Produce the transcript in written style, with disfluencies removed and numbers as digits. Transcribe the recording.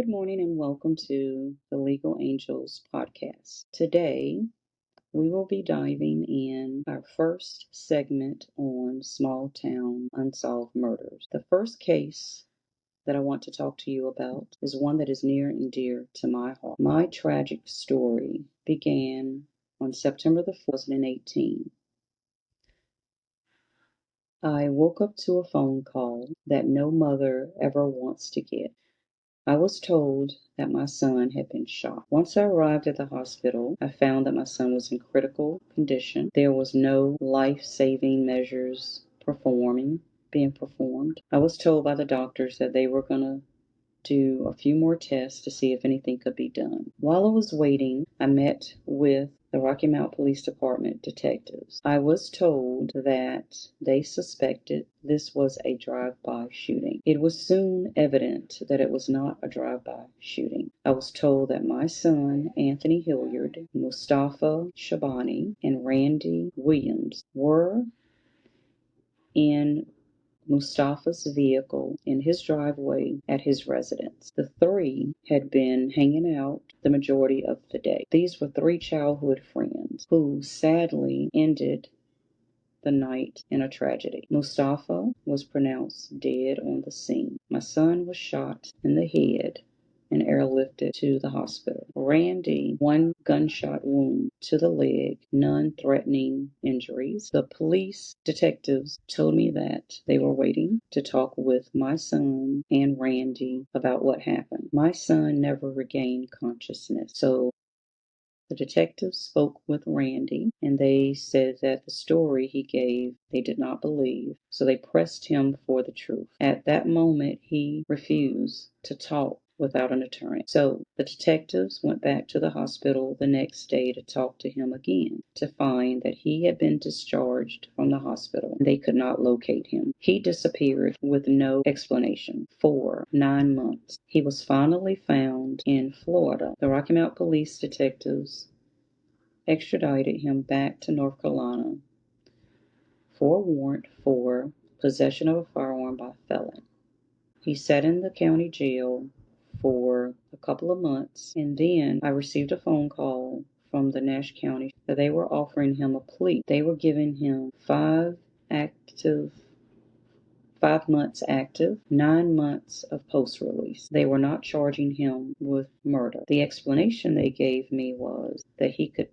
Good morning and welcome to the Legal Angels podcast. Today, we will be diving in our first segment on small town unsolved murders. The first case that I want to talk to you about is one that is near and dear to my heart. My tragic story began on September the 4th, 2018. I woke up to a phone call that no mother ever wants to get. I was told that my son had been shot. Once I arrived at the hospital, I found that my son was in critical condition. There was no life-saving measures being performed. I was told by the doctors that they were going to do a few more tests to see if anything could be done. While I was waiting, I met with the Rocky Mount Police Department detectives. I was told that they suspected this was a drive-by shooting. It was soon evident that it was not a drive-by shooting. I was told that my son, Anthony Hilliard, Mustafa Shabani, and Randy Williams were in Mustafa's vehicle in his driveway at his residence. The three had been hanging out the majority of the day. These were three childhood friends who sadly ended the night in a tragedy. Mustafa was pronounced dead on the scene. My son was shot in the head and airlifted to the hospital. Randy, one gunshot wound to the leg, none threatening injuries. The police detectives told me that they were waiting to talk with my son and Randy about what happened. My son never regained consciousness, so the detectives spoke with Randy, and they said that the story he gave they did not believe, so they pressed him for the truth. At that moment, he refused to talk without an attorney. So the detectives went back to the hospital the next day to talk to him again, to find that he had been discharged from the hospital. They could not locate him. He disappeared with no explanation for 9 months. He was finally found in Florida. The Rocky Mount police detectives extradited him back to North Carolina for a warrant for possession of a firearm by a felon. He sat in the county jail for a couple of months, and then I received a phone call from the Nash County that they were offering him a plea. They were giving him 5 months active, 9 months of post-release. They were not charging him with murder. The explanation they gave me was that he could